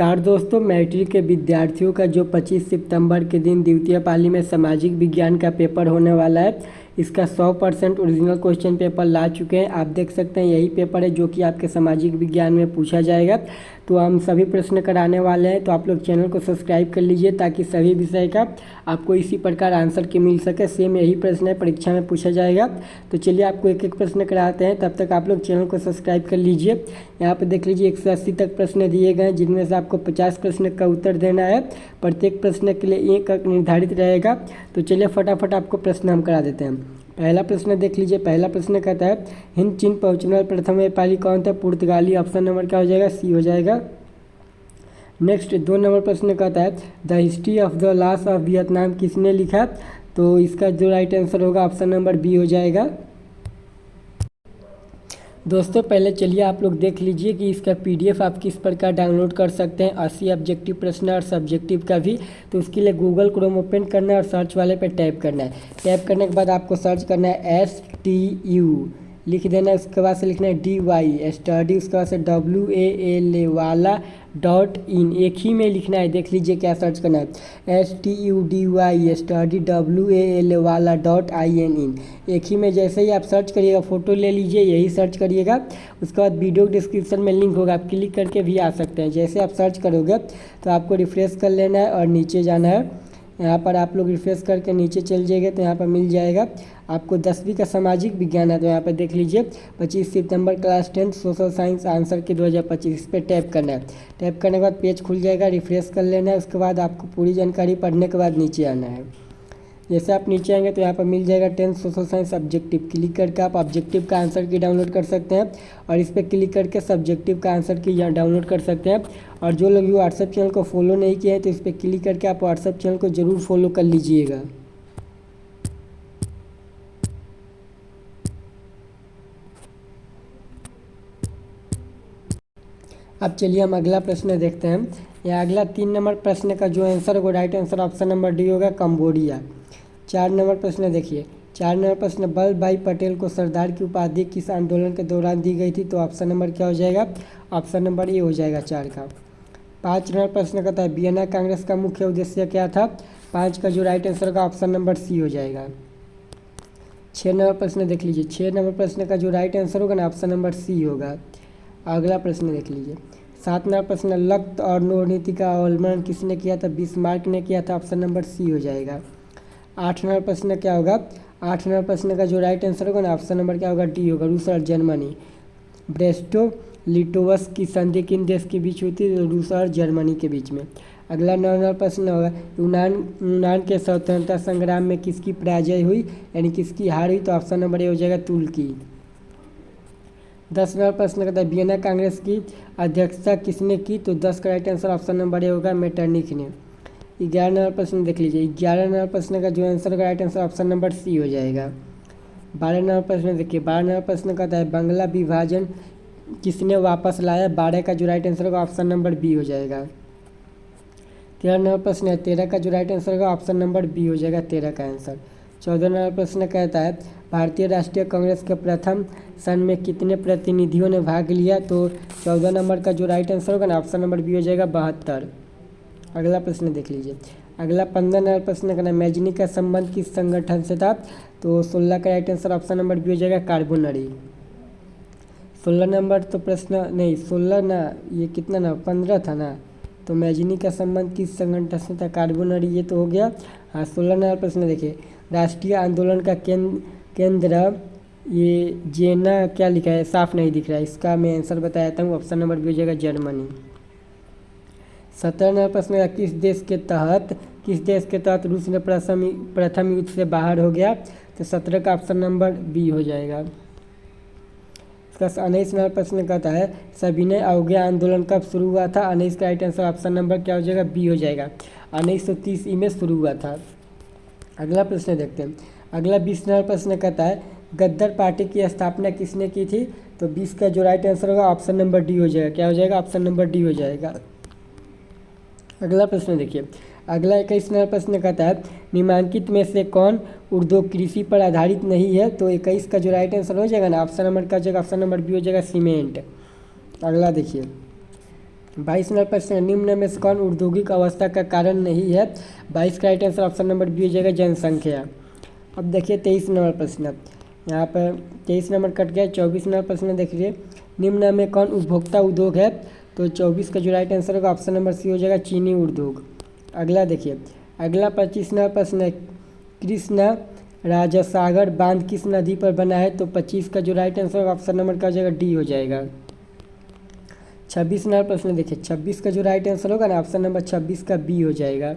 नमस्कार दोस्तों, मैट्रिक के विद्यार्थियों का जो 25 सितंबर के दिन द्वितीय पाली में सामाजिक विज्ञान का पेपर होने वाला है, इसका 100% ओरिजिनल क्वेश्चन पेपर ला चुके हैं। आप देख सकते हैं यही पेपर है जो कि आपके सामाजिक विज्ञान में पूछा जाएगा। तो हम सभी प्रश्न कराने वाले हैं, तो आप लोग चैनल को सब्सक्राइब कर लीजिए ताकि सभी विषय का आपको इसी प्रकार आंसर के मिल सके। सेम यही प्रश्न है, परीक्षा में पूछा जाएगा। तो चलिए आपको एक एक प्रश्न कराते हैं, तब तक आप लोग चैनल को सब्सक्राइब कर लीजिए। यहाँ पर देख लीजिए 180 तक प्रश्न दिए गए हैं, जिनमें से आपको 50 प्रश्न का उत्तर देना है। प्रत्येक प्रश्न के लिए एक अंक निर्धारित रहेगा। तो चलिए फटाफट आपको प्रश्न हम करा देते हैं। पहला प्रश्न देख लीजिए। पहला प्रश्न कहता है हिंद चीन पहुंचने वाला प्रथम व्यापारी कौन था? पुर्तगाली। ऑप्शन नंबर क्या हो जाएगा? सी हो जाएगा। नेक्स्ट 2 नंबर प्रश्न कहता है the history of the loss of Vietnam किसने लिखा? तो इसका जो राइट आंसर होगा ऑप्शन नंबर बी हो जाएगा। दोस्तों पहले चलिए आप लोग देख लीजिए कि इसका पीडीएफ आप किस प्रकार डाउनलोड कर सकते हैं। 80 ऑब्जेक्टिव प्रश्न और सब्जेक्टिव का भी। तो उसके लिए गूगल क्रोम ओपन करना है और सर्च वाले पे टैप करना है। टैप करने के बाद आपको सर्च करना है STU लिख देना है। उसके बाद से लिखना है DY स्टडी। उसके बाद से WAL वाला .in एक ही में लिखना है। देख लीजिए क्या सर्च करना है STUDY स्टडी WAL वाला .in एक ही में। जैसे ही आप सर्च करिएगा, फ़ोटो ले लीजिए, यही सर्च करिएगा। उसके बाद वीडियो डिस्क्रिप्शन में लिंक होगा, आप क्लिक करके भी आ सकते हैं। जैसे आप सर्च करोगे तो आपको रिफ्रेश कर लेना है और नीचे जाना है। यहाँ पर आप लोग रिफ्रेश करके नीचे चल जाएंगे तो यहाँ पर मिल जाएगा आपको 10वीं का सामाजिक विज्ञान है। तो यहाँ पर देख लीजिए 25 सितंबर class 10 social science answer key 2025 इस पर टैप करना है। टैप करने के बाद पेज खुल जाएगा, रिफ्रेश कर लेना है। उसके बाद आपको पूरी जानकारी पढ़ने के बाद नीचे आना है। जैसे आप नीचे आएंगे तो यहाँ पर मिल जाएगा 10 सोशल साइंस ऑब्जेक्टिव। क्लिक करके आप ऑब्जेक्टिव का आंसर की डाउनलोड कर सकते हैं और इस पर क्लिक करके सब्जेक्टिव का आंसर की यहाँ डाउनलोड कर सकते हैं। और जो लोग व्हाट्सएप चैनल को फॉलो नहीं किए हैं तो इस पर क्लिक करके आप व्हाट्सएप चैनल को ज़रूर फॉलो कर लीजिएगा। अब चलिए हम अगला प्रश्न देखते हैं। यह अगला 3 नंबर प्रश्न का जो आंसर होगा right answer option number D होगा, कंबोडिया। 4 नंबर प्रश्न देखिए। 4 नंबर प्रश्न वल्लभ भाई पटेल को सरदार की उपाधि किस आंदोलन के दौरान दी गई थी? तो ऑप्शन नंबर क्या हो जाएगा? ऑप्शन नंबर ए हो जाएगा 4 का। 5 नंबर प्रश्न कहता है वियना कांग्रेस का मुख्य उद्देश्य क्या था? 5 का जो राइट आंसर होगा ऑप्शन नंबर सी हो जाएगा। 6 नंबर प्रश्न देख लीजिए। 6 नंबर प्रश्न का जो राइट आंसर होगा ना ऑप्शन नंबर सी होगा। अगला प्रश्न देख लीजिए। 7 नंबर प्रश्न लक्त और नोर नीति का अवलंबन किसने किया था? बिस्मार्क ने किया था। ऑप्शन नंबर सी हो जाएगा। 8 नंबर प्रश्न क्या होगा? 8 नंबर प्रश्न का जो राइट आंसर होगा ना ऑप्शन नंबर क्या होगा? डी होगा, रूस और जर्मनी। ब्रेस्टो लिटोवस की संधि किन देश के बीच हुई थी? रूस और जर्मनी के बीच में। अगला 9 नंबर प्रश्न होगा यूनान के स्वतंत्रता संग्राम में किसकी पराजय हुई, यानी किसकी हार हुई? तो ऑप्शन नंबर ए हो जाएगा, तुर्की। 10 नंबर प्रश्न कहता है वियना कांग्रेस की अध्यक्षता किसने की? तो 10 का right answer option number A होगा, मेटरनिख ने। 11 नंबर प्रश्न देख लीजिए। 11 नंबर प्रश्न का जो आंसर होगा right answer option number C हो जाएगा। 12 नंबर प्रश्न देखिए। 12 नंबर प्रश्न कहता है बांग्ला विभाजन किसने वापस लाया? 12 का जो राइट आंसर होगा ऑप्शन नंबर बी हो जाएगा। 13 नंबर प्रश्न है। 13 का जो राइट आंसर होगा ऑप्शन नंबर बी हो जाएगा, 13 का आंसर। 14 नंबर प्रश्न कहता है भारतीय राष्ट्रीय कांग्रेस के प्रथम सन में कितने प्रतिनिधियों ने भाग लिया? तो 14 नंबर का जो राइट आंसर होगा ना ऑप्शन नंबर बी हो जाएगा, 72। अगला प्रश्न देख लीजिए। अगला 15 नंबर प्रश्न का मैजनी का संबंध किस संगठन से था? तो 16 का right answer option number B हो जाएगा, कार्बोनरी। 16 नंबर तो प्रश्न नहीं, 16 ना, ये कितना ना 15 था ना। तो मैजनी का संबंध किस संगठन से था? कार्बोनरी, ये तो हो गया। हाँ 16 नंबर प्रश्न देखिए। राष्ट्रीय आंदोलन का केंद्र ये जेना क्या लिखा है? साफ नहीं दिख रहा है, इसका मैं आंसर बताता हूँ। ऑप्शन नंबर बी हो जाएगा, जर्मनी। 17 नंबर प्रश्न किस देश के तहत रूस ने प्रथम युद्ध से बाहर हो गया? तो 17 का ऑप्शन नंबर बी हो जाएगा। इसका 19 नंबर प्रश्न कहता है सविनय अवज्ञा आंदोलन कब शुरू हुआ था? 19 का राइट आंसर ऑप्शन नंबर क्या हो जाएगा? बी हो जाएगा। 1930 में शुरू हुआ था। अगला प्रश्न देखते हैं। अगला 20 नंबर प्रश्न कहता है गद्दार पार्टी की स्थापना किसने की थी? तो 20 का जो राइट आंसर होगा ऑप्शन नंबर डी हो जाएगा। क्या हो जाएगा? ऑप्शन नंबर डी हो जाएगा। अगला प्रश्न देखिए। अगला 21 नंबर प्रश्न कहता है निम्नलिखित में से कौन उद्योग कृषि पर आधारित नहीं है? तो 21 का जो राइट आंसर हो जाएगा ना ऑप्शन नंबर का हो जाएगा, ऑप्शन नंबर बी हो जाएगा, सीमेंट। अगला देखिए। 22 नंबर प्रश्न, निम्न में से कौन औद्योगिक अवस्था का कारण नहीं है? 22 का right answer option number B हो जाएगा, जनसंख्या। अब देखिए 23 नंबर प्रश्न, यहाँ पर 23 नंबर कट गया। 24 नंबर प्रश्न देखिए, निम्न में कौन उपभोक्ता उद्योग है? तो 24 का जो राइट आंसर होगा ऑप्शन नंबर सी हो जाएगा, चीनी उद्योग। अगला देखिए, अगला 25 नंबर प्रश्न है, कृष्णा राजासागर बांध किस नदी पर बना है? तो 25 का जो राइट आंसर होगा ऑप्शन नंबर का हो जाएगा, डी हो जाएगा। 26 नंबर प्रश्न देखिए, 26 का जो राइट आंसर होगा ना ऑप्शन नंबर 26 का बी हो जाएगा।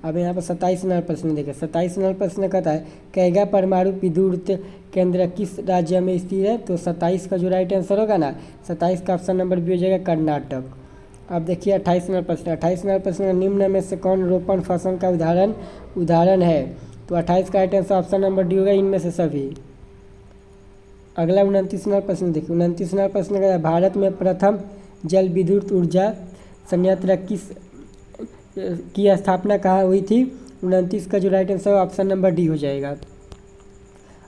अब यहाँ पर 27 नंबर प्रश्न देखिए, 27 नंबर प्रश्न कहता है, कैगा परमाणु विद्युत केंद्र किस राज्य में स्थित है? तो 27 का जो राइट आंसर होगा ना 27 का ऑप्शन नंबर बी हो जाएगा, कर्नाटक। अब देखिए 28 नंबर प्रश्न, 28 नंबर प्रश्न, निम्न में से कौन रोपण फसल का उदाहरण है? तो 28 का right answer option number D होगा, इनमें से सभी। अगला 29 नंबर प्रश्न देखिए, 29 नंबर प्रश्न कहता है, भारत में प्रथम जल विद्युत ऊर्जा संयंत्र की स्थापना कहाँ हुई थी? 29 का जो राइट आंसर है ऑप्शन नंबर डी हो जाएगा।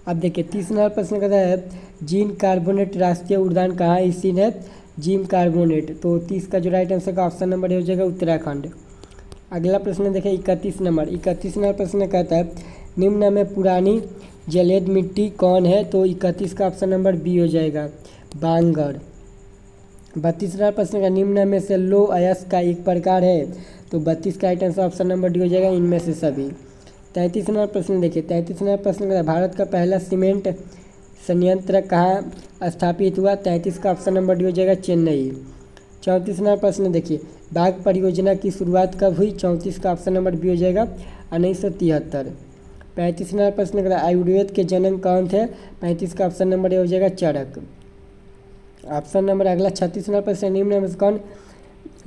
अब देखिए 30 नंबर प्रश्न कहता है, जिंक कार्बोनेट राष्ट्रीय उद्यान कहाँ स्थित है? जिंक कार्बोनेट, तो 30 का जो राइट आंसर का ऑप्शन नंबर हो जाएगा, उत्तराखंड। अगला प्रश्न देखिए 31 नंबर प्रश्न कहता है, निम्न में पुरानी जलेद मिट्टी कौन है? तो 31 का ऑप्शन नंबर बी हो जाएगा, बांगर। 32 नंबर प्रश्न का, निम्न में से लौह अयस्क का एक प्रकार है? तो 32 का right answer option number D हो जाएगा, इनमें से सभी। 33 नंबर प्रश्न देखिए, 33 नंबर प्रश्न का, भारत का पहला सीमेंट संयंत्र कहाँ स्थापित हुआ? 33 का ऑप्शन नंबर डी हो जाएगा, चेन्नई। 34 नंबर प्रश्न देखिए, बाघ परियोजना की शुरुआत कब हुई? 34 का ऑप्शन नंबर बी हो जाएगा, 1973। 35 नंबर प्रश्न का, आयुर्वेद के जनक कौन थे? 35 का ऑप्शन नंबर ए हो जाएगा, चरक। ऑप्शन नंबर अगला 36 नंबर प्रश्न, निम्न में से कौन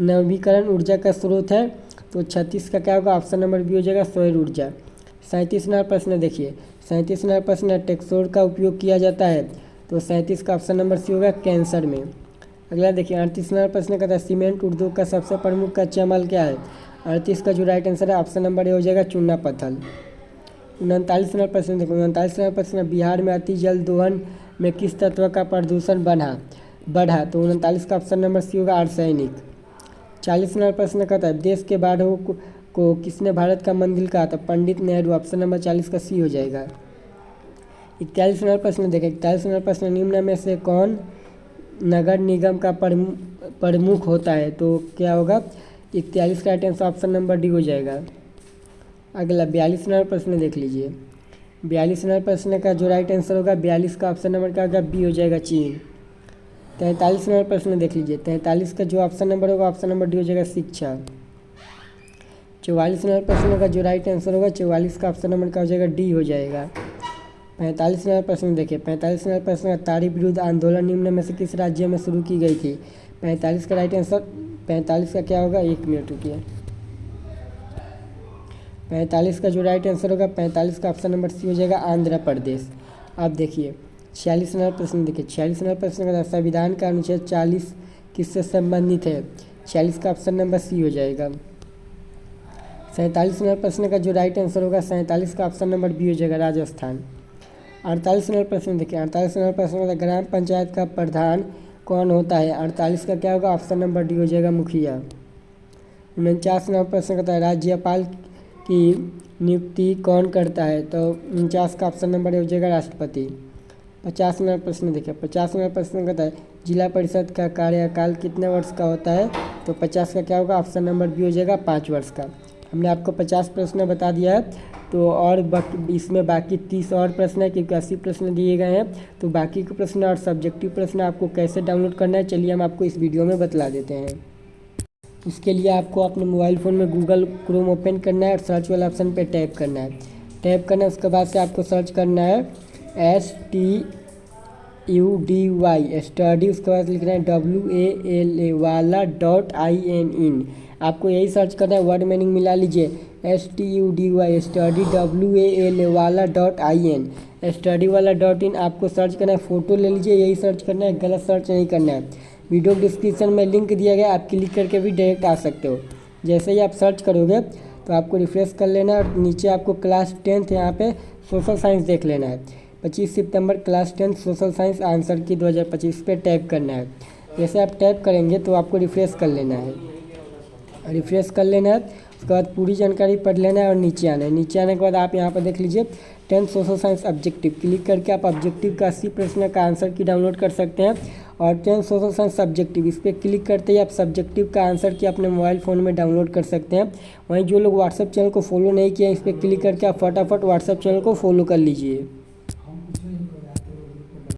नवीकरण ऊर्जा का स्रोत है? तो 36 का क्या होगा, ऑप्शन नंबर बी हो जाएगा, सौर ऊर्जा। 37 नंबर प्रश्न देखिए, 37 नंबर प्रश्न, टेक्सोर का उपयोग किया जाता है? तो 37 का ऑप्शन नंबर सी होगा, कैंसर में। अगला देखिए 38 नंबर प्रश्न कहता है, सीमेंट उद्योग का सबसे प्रमुख कच्चा माल क्या है? 38 का जो राइट आंसर है ऑप्शन नंबर ए हो जाएगा, चूना पत्थर। 39 नंबर प्रश्न देखो, 39 नंबर प्रश्न, बिहार में अति जल दोहन में किस तत्व का प्रदूषण बढ़ा? तो 39 का ऑप्शन नंबर सी होगा, आर्सेनिक। 40 नंबर प्रश्न कहता है, देश के बाढ़ों को किसने भारत का मंदिर कहा था? पंडित नेहरू। ऑप्शन नंबर 40 का सी हो जाएगा। 41 नंबर प्रश्न देखें, 41 नंबर प्रश्न, निम्न में से कौन नगर निगम का प्रमुख होता है? तो क्या होगा, 41 का right answer option number D हो जाएगा। अगला 42 नंबर प्रश्न देख लीजिए, 42 नंबर प्रश्न का जो राइट आंसर होगा 42 का ऑप्शन नंबर का होगा, बी हो जाएगा, चीन। 43 नंबर प्रश्न देख लीजिए, 43 का जो ऑप्शन नंबर होगा ऑप्शन नंबर डी हो जाएगा, शिक्षा। 44 नंबर प्रश्न का जो राइट आंसर होगा 44 का ऑप्शन नंबर का हो जाएगा, डी हो जाएगा। 45 नंबर प्रश्न देखिए, 45 नंबर प्रश्न का, ताड़ी विरुद्ध आंदोलन निम्न में से किस राज्य में शुरू की गई थी? 45 का राइट आंसर, 45 का क्या होगा, 1 मिनट रुकिए, 45 का जो राइट आंसर होगा 45 का ऑप्शन नंबर सी हो जाएगा, आंध्र प्रदेश। अब देखिए 46 नंबर प्रश्न देखिए, 46 नंबर प्रश्न का, संविधान का अनुच्छेद 40 किससे संबंधित है? 46 का ऑप्शन नंबर सी हो जाएगा। 47 नंबर प्रश्न का जो राइट आंसर होगा 47 का ऑप्शन नंबर बी हो जाएगा, राजस्थान। 48 नंबर प्रश्न देखिए, 48 नंबर प्रश्न का, ग्राम पंचायत का प्रधान कौन होता है? 48 का क्या होगा, ऑप्शन नंबर डी हो जाएगा, मुखिया। 49 नंबर प्रश्न कहता है, राज्यपाल की नियुक्ति कौन करता है? तो 49 का ऑप्शन नंबर हो जाएगा, राष्ट्रपति। 50 नंबर प्रश्न देखिए, 50 नंबर प्रश्न कहता है, जिला परिषद का कार्यकाल कितने वर्ष का होता है? तो 50 का क्या होगा, ऑप्शन नंबर बी हो जाएगा, 5 वर्ष का। हमने आपको 50 प्रश्न बता दिया है, तो और इसमें बाकी 30 और प्रश्न है, क्योंकि 80 प्रश्न दिए गए हैं। तो बाकी के प्रश्न और सब्जेक्टिव प्रश्न आपको कैसे डाउनलोड करना है, चलिए हम आपको इस वीडियो में बतला देते हैं। उसके लिए आपको अपने मोबाइल फ़ोन में गूगल क्रोम ओपन करना है और सर्च वाला ऑप्शन पे टैप करना है। टैप करना है, उसके बाद से आपको सर्च करना है STUDY स्टडी, उसके बाद लिखना है WALA वाला .in। आपको यही सर्च करना है, वर्ड मीनिंग मिला लीजिए, STUDY स्टडी WALA वाला .in, स्टडी वाला .in आपको सर्च करना है। फ़ोटो ले लीजिए, यही सर्च करना है, गलत सर्च नहीं करना है। वीडियो डिस्क्रिप्शन में लिंक दिया गया, आप क्लिक करके भी डायरेक्ट आ सकते हो। जैसे ही आप सर्च करोगे तो आपको रिफ्रेश कर लेना है और नीचे आपको क्लास 10th यहाँ पे सोशल साइंस देख लेना है। 25 सितंबर class 10th social science answer key 2025 पे टैप करना है। जैसे आप टैप करेंगे तो आपको रिफ़्रेश कर लेना है, रिफ़्रेश कर लेना है। उसके बाद पूरी जानकारी पढ़ लेना है और नीचे आना है। नीचे आने के बाद आप यहाँ पर देख लीजिए 10th social science objective, click करके आप ऑब्जेक्टिव का 80 प्रश्न का आंसर की डाउनलोड कर सकते हैं। और 10th सोशल साइंस सब्जेक्टिव, इस पर क्लिक करते ही आप सब्जेक्टिव का आंसर की अपने मोबाइल फ़ोन में डाउनलोड कर सकते हैं। वहीं जो लोग व्हाट्सएप चैनल को फॉलो नहीं किया, इस पर क्लिक करके आप फटाफट व्हाट्सएप चैनल को फॉलो कर लीजिए।